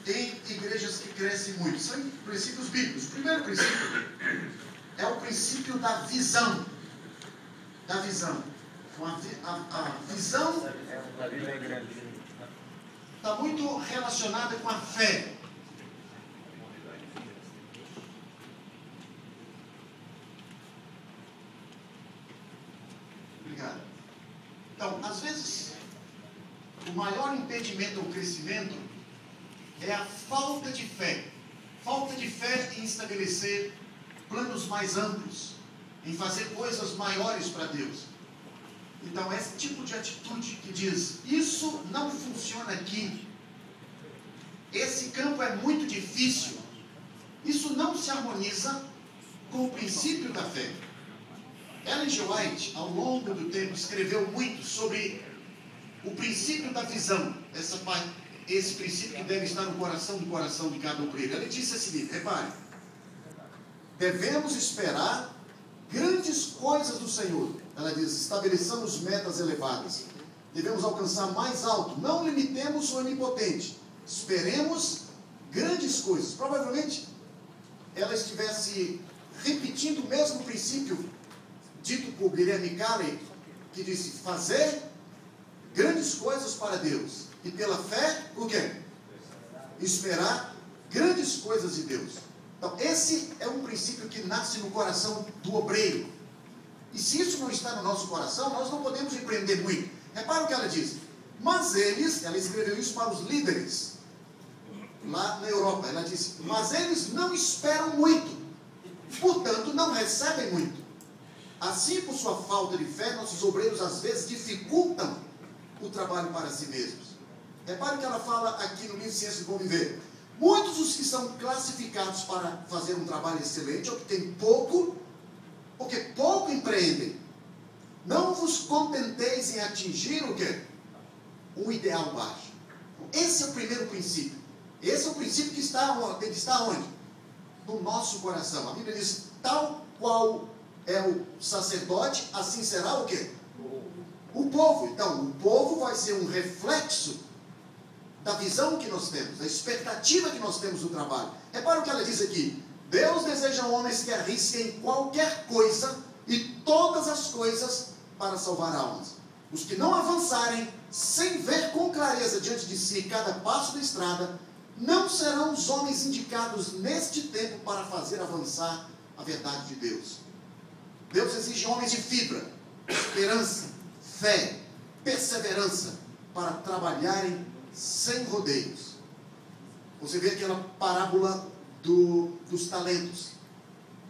em igrejas que crescem muito. São princípios bíblicos. O primeiro princípio é o princípio da visão. Da visão. A visão está muito relacionada com a fé. Obrigado. Então, às vezes, o maior impedimento ao crescimento é a falta de fé. Falta de fé em estabelecer planos mais amplos, em fazer coisas maiores para Deus. Então, esse tipo de atitude que diz, isso não funciona aqui, esse campo é muito difícil, isso não se harmoniza com o princípio da fé. Ellen G. White, ao longo do tempo, escreveu muito sobre o princípio da visão, esse princípio que deve estar no coração de cada obreiro. Ele disse assim, repare, devemos esperar grandes coisas do Senhor. Ela diz, estabeleçamos metas elevadas. Devemos alcançar mais alto. Não limitemos o onipotente. Esperemos grandes coisas. Provavelmente, ela estivesse repetindo o mesmo princípio dito por Guilherme Carey, que disse, fazer grandes coisas para Deus. E pela fé, o quê? Esperar grandes coisas de Deus. Então, esse é um princípio que nasce no coração do obreiro. E se isso não está no nosso coração, nós não podemos empreender muito. Repara o que ela diz. Mas eles, ela escreveu isso para os líderes, lá na Europa. Ela disse, mas eles não esperam muito, portanto não recebem muito. Assim, por sua falta de fé, nossos obreiros às vezes dificultam o trabalho para si mesmos. Repare que ela fala aqui no livro Ciência do Bom Viver. Muitos dos que são classificados para fazer um trabalho excelente obtêm pouco, porque pouco empreendem. Não vos contenteis em atingir o quê? Um ideal baixo. Esse é o primeiro princípio. Esse é o princípio que está onde? No nosso coração. A Bíblia diz, tal qual é o sacerdote, assim será o quê? O povo. Então, o povo vai ser um reflexo da visão que nós temos, da expectativa que nós temos do trabalho. Repara o que ela diz aqui. Deus deseja homens que arrisquem qualquer coisa e todas as coisas para salvar almas. Os que não avançarem sem ver com clareza diante de si cada passo da estrada, não serão os homens indicados neste tempo para fazer avançar a verdade de Deus. Deus exige homens de fibra, esperança, fé, perseverança, para trabalharem sem rodeios. Você vê aquela parábola dos talentos.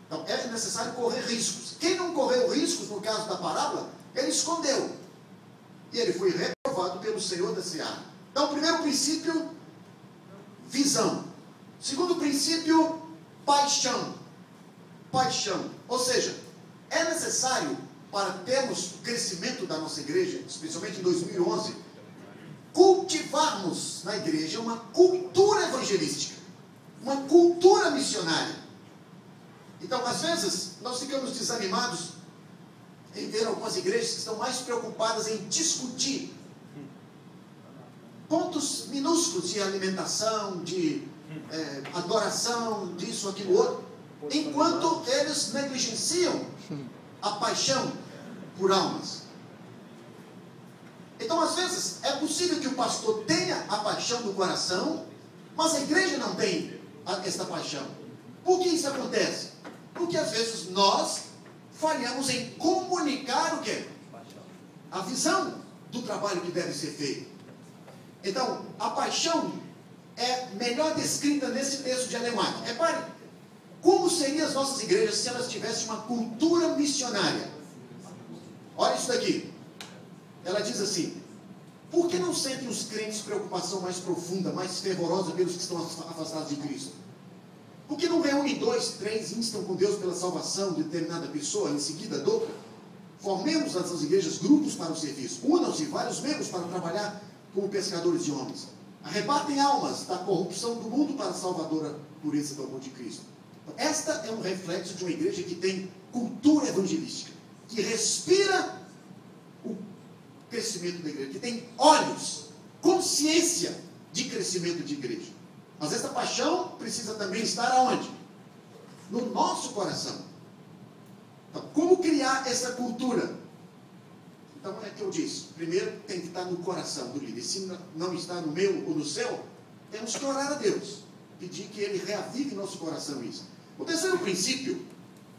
Então, é necessário correr riscos. Quem não correu riscos, no caso da parábola, ele escondeu. E ele foi reprovado pelo Senhor da Seara. Então, o primeiro princípio, visão. Segundo princípio, paixão. Paixão. Ou seja, é necessário, para termos o crescimento da nossa igreja, especialmente em 2011, cultivarmos na igreja uma cultura evangelística, uma cultura missionária. Então, às vezes, nós ficamos desanimados em ver algumas igrejas que estão mais preocupadas em discutir pontos minúsculos de alimentação, de adoração, disso, aquilo, outro, enquanto eles negligenciam a paixão por almas. Então, às vezes, é possível que o pastor tenha a paixão do coração, mas a igreja não tem esta paixão. Por que isso acontece? Porque, às vezes, nós falhamos em comunicar o quê? A visão do trabalho que deve ser feito. Então, a paixão é melhor descrita nesse texto de Alemão. Repare, como seriam as nossas igrejas se elas tivessem uma cultura missionária? Olha isso daqui. Ela diz assim, por que não sentem os crentes preocupação mais profunda, mais fervorosa pelos que estão afastados de Cristo? Por que não reúnem 2, 3, instam com Deus pela salvação de determinada pessoa, em seguida de outra? Formemos nessas igrejas grupos para o serviço. Unam-se vários membros para trabalhar como pescadores de homens. Arrebatem almas da corrupção do mundo para a salvadora pureza do amor de Cristo. Então, esta é um reflexo de uma igreja que tem cultura evangelística, que respira o crescimento da igreja, que tem olhos, consciência de crescimento de igreja. Mas essa paixão precisa também estar aonde? No nosso coração. Então, como criar essa cultura? Então, é que eu disse, primeiro tem que estar no coração do líder. Se não está no meu ou no seu, temos que orar a Deus, pedir que Ele reavive em nosso coração isso. O terceiro princípio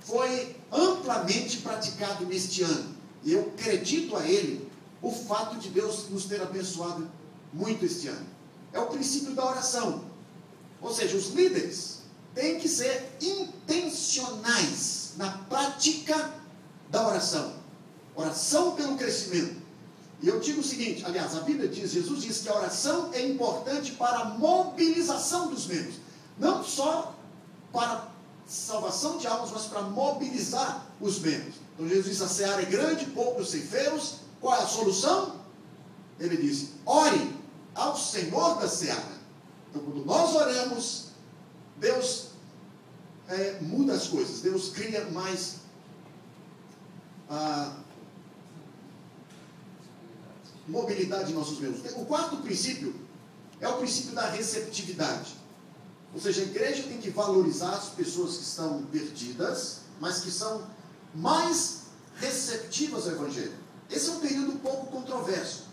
foi amplamente praticado neste ano. E eu acredito a ele o fato de Deus nos ter abençoado muito este ano. É o princípio da oração. Ou seja, os líderes têm que ser intencionais na prática da oração. Oração pelo crescimento. E eu digo o seguinte, aliás, a Bíblia diz, Jesus diz que a oração é importante para a mobilização dos membros. Não só para salvação de almas, mas para mobilizar os membros. Então Jesus disse, a seara é grande, poucos ceifeiros. Qual é a solução? Ele disse, ore ao Senhor da seara. Então quando nós oramos, Deus muda as coisas. Deus cria mais mobilidade em nossos membros. O quarto princípio é o princípio da receptividade. Ou seja, a igreja tem que valorizar as pessoas que estão perdidas, mas que são mais receptivas ao Evangelho. Esse é um período um pouco controverso.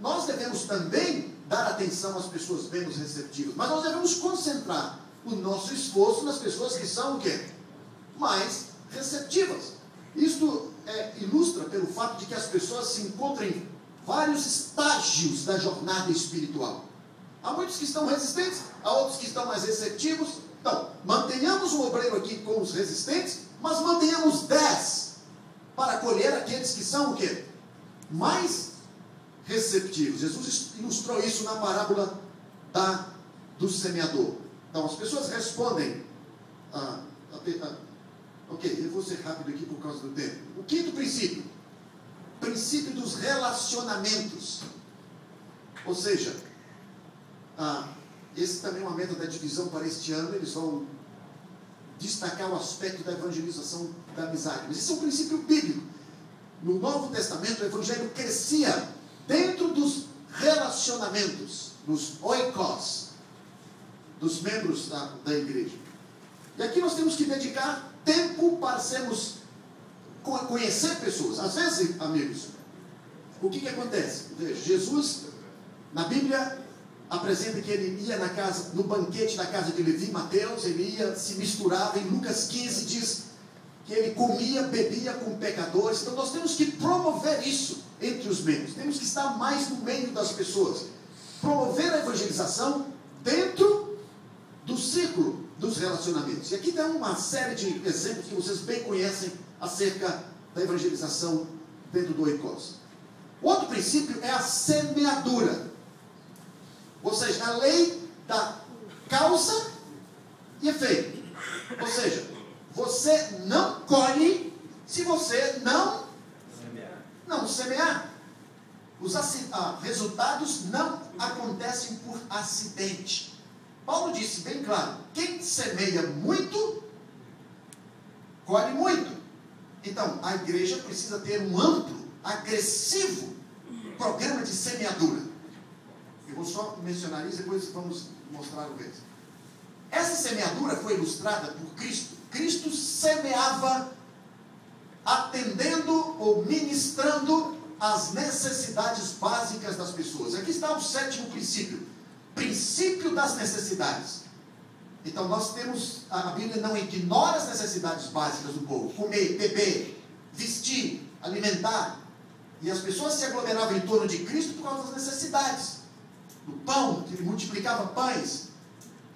Nós devemos também dar atenção às pessoas menos receptivas, mas nós devemos concentrar o nosso esforço nas pessoas que são o quê? Mais receptivas. Isto ilustra pelo fato de que as pessoas se encontram em vários estágios da jornada espiritual. Há muitos que estão resistentes, há outros que estão mais receptivos. Então, mantenhamos o obreiro aqui com os resistentes, mas mantenhamos 10 para acolher aqueles que são o quê? Mais receptivos. Jesus ilustrou isso na parábola do semeador. Então, as pessoas respondem ok, eu vou ser rápido aqui por causa do tempo. O quinto princípio, princípio dos relacionamentos. Ou seja, esse também é uma meta da divisão para este ano. Eles vão destacar o aspecto da evangelização da amizade. Mas esse é um princípio bíblico. No Novo Testamento, o evangelho crescia dentro dos relacionamentos, dos oikos, dos membros da igreja. E aqui nós temos que dedicar tempo para conhecer pessoas. Às vezes, amigos, o que acontece? Veja, Jesus, na Bíblia, apresenta que ele ia no banquete da casa de Levi, Mateus, ele ia, se misturava. Em Lucas 15 diz que ele comia, bebia com pecadores. Então nós temos que promover isso entre os membros. Temos que estar mais no meio das pessoas. Promover a evangelização dentro do círculo dos relacionamentos. E aqui dá uma série de exemplos que vocês bem conhecem acerca da evangelização dentro do oikos. Outro princípio é a semeadura. Ou seja, a lei da causa e efeito. Ou seja, você não colhe se você não semear. Os resultados não acontecem por acidente. Paulo disse bem claro, quem semeia muito, colhe muito. Então, a igreja precisa ter um amplo, agressivo programa de semeadura. Eu vou só mencionar isso, depois vamos mostrar o resto. Essa semeadura foi ilustrada por Cristo. Cristo semeava atendendo ou ministrando as necessidades básicas das pessoas. Aqui está o sétimo princípio. Princípio das necessidades. Então nós temos, a Bíblia não ignora as necessidades básicas do povo. Comer, beber, vestir, alimentar. E as pessoas se aglomeravam em torno de Cristo por causa das necessidades. Do pão, que ele multiplicava pães.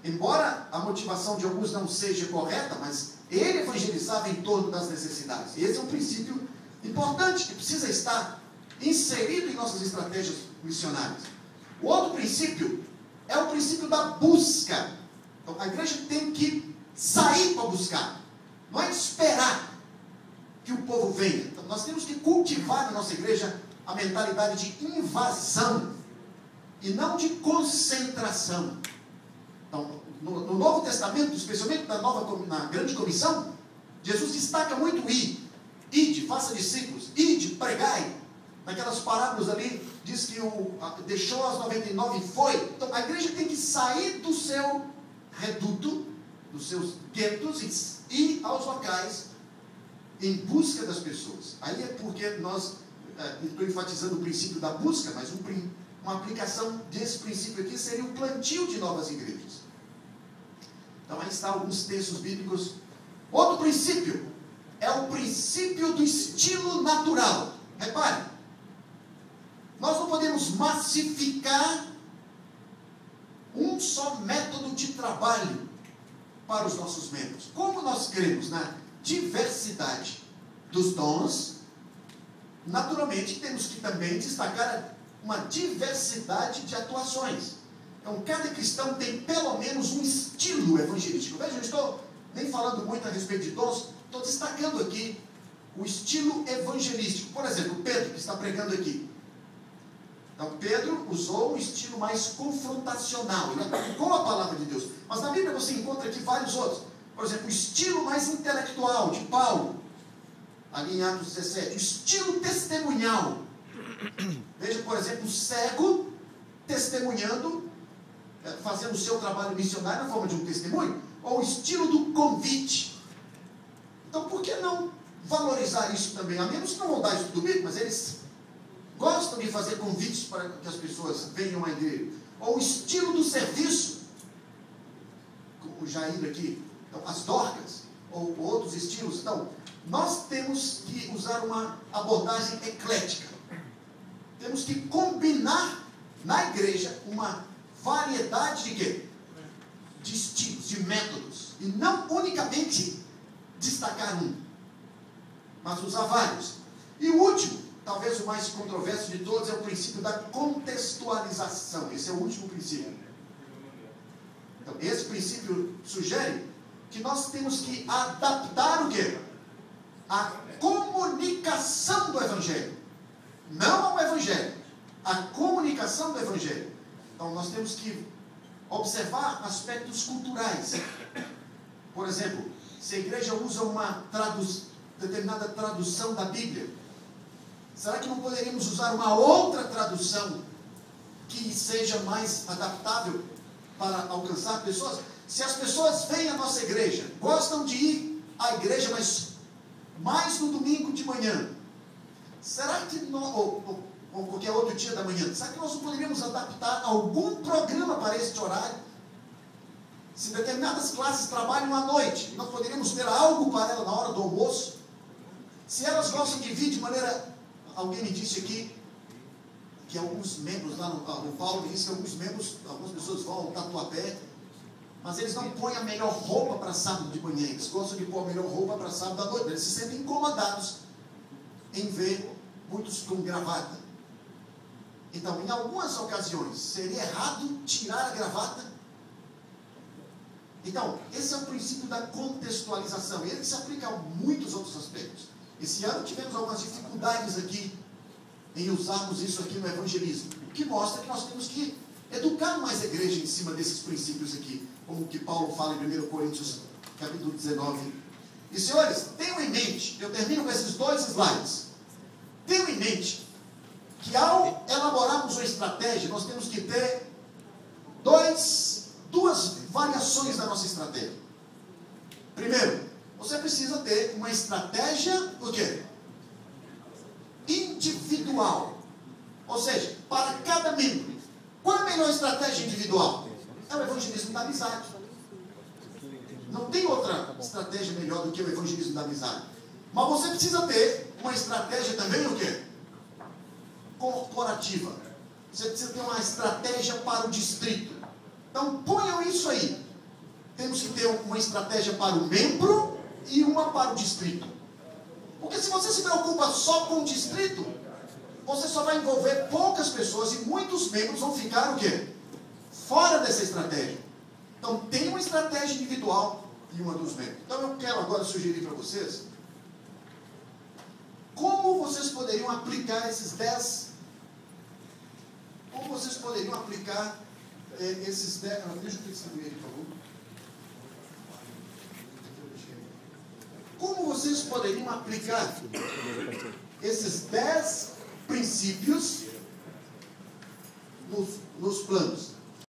Embora a motivação de alguns não seja correta, mas ele evangelizava em torno das necessidades. E esse é um princípio importante, que precisa estar inserido em nossas estratégias missionárias. O outro princípio é o princípio da busca. Então, a igreja tem que sair para buscar. Não é esperar que o povo venha. Então, nós temos que cultivar na nossa igreja a mentalidade de invasão e não de concentração. Então, no Novo Testamento, especialmente na Grande Comissão, Jesus destaca muito o ir. Ide, faça discípulos. Ide, pregai. Naquelas parábolas ali, diz que deixou as 99 e foi. Então, a igreja tem que sair do seu reduto, dos seus guetos, e ir aos locais em busca das pessoas. Aí é porque nós, estou enfatizando o princípio da busca, mas uma aplicação desse princípio aqui seria o plantio de novas igrejas. Então, aí está alguns textos bíblicos. Outro princípio é o princípio do estilo natural. Repare, nós não podemos massificar um só método de trabalho para os nossos membros. Como nós cremos na diversidade dos dons, naturalmente temos que também destacar uma diversidade de atuações. Então, cada cristão tem pelo menos um estilo evangelístico. Veja, eu não estou nem falando muito a respeito de dons, estou destacando aqui o estilo evangelístico. Por exemplo, Pedro, que está pregando aqui. Então, Pedro usou um estilo mais confrontacional, ele aplicou a palavra de Deus. Mas na Bíblia você encontra aqui vários outros. Por exemplo, o estilo mais intelectual de Paulo, ali em Atos 17. O estilo testemunhal. Veja, por exemplo, o cego testemunhando, fazendo o seu trabalho missionário na forma de um testemunho. Ou o estilo do convite. Então, por que não valorizar isso também? A menos que não vão dar estudo bíblico, mas eles gostam de fazer convites para que as pessoas venham à igreja. Ou o estilo do serviço, como o Jair aqui, então, as Dorcas, ou outros estilos. Então, nós temos que usar uma abordagem eclética. Temos que combinar na igreja uma variedade de quê? De estilos, de métodos. E não unicamente destacar um, mas usar vários. E o último, talvez o mais controverso de todos, é o princípio da contextualização. Esse é o último princípio. Então, esse princípio sugere que nós temos que adaptar o quê? A comunicação do Evangelho. Não ao Evangelho. A comunicação do Evangelho. Então, nós temos que observar aspectos culturais. Por exemplo, se a igreja usa uma determinada tradução da Bíblia, será que não poderíamos usar uma outra tradução que seja mais adaptável para alcançar pessoas? Se as pessoas vêm à nossa igreja, gostam de ir à igreja, mas mais no domingo de manhã, será que ou qualquer outro dia da manhã, será que nós não poderíamos adaptar algum programa para este horário? Se determinadas classes trabalham à noite, nós poderíamos ter algo para ela na hora do almoço? Se elas gostam de vir de maneira... Alguém me disse aqui que alguns membros lá no Paulo disse que algumas pessoas vão ao Tatuapé, mas eles não põem a melhor roupa para sábado de manhã, eles gostam de pôr a melhor roupa para sábado à noite, eles se sentem incomodados em ver muitos com gravata. Então, em algumas ocasiões, seria errado tirar a gravata? Então, esse é o princípio da contextualização, e ele se aplica a muitos outros aspectos. Esse ano tivemos algumas dificuldades aqui em usarmos isso aqui no evangelismo, o que mostra que nós temos que educar mais a igreja em cima desses princípios aqui, como o que Paulo fala em 1 Coríntios, capítulo 19. E, senhores, tenham em mente, eu termino com esses 2 slides, tenham em mente que ao elaborarmos uma estratégia, nós temos que ter duas variações da nossa estratégia. Primeiro, você precisa ter uma estratégia, o quê? Individual. Ou seja, para cada membro. Qual é a melhor estratégia individual? É o evangelismo da amizade. Não tem outra estratégia melhor do que o evangelismo da amizade. Mas você precisa ter uma estratégia também, o quê? Corporativa. Você precisa ter uma estratégia para o distrito. Então, ponham isso aí. Temos que ter uma estratégia para o membro e uma para o distrito. Porque se você se preocupa só com o distrito, você só vai envolver poucas pessoas e muitos membros vão ficar o quê? Fora dessa estratégia. Então, tem uma estratégia individual e uma dos membros. Então, eu quero agora sugerir para vocês como vocês poderiam aplicar esses 10. Como vocês poderiam aplicar esses 10. Deixa eu distribuir aqui, por favor. Como vocês poderiam aplicar esses 10 princípios nos planos.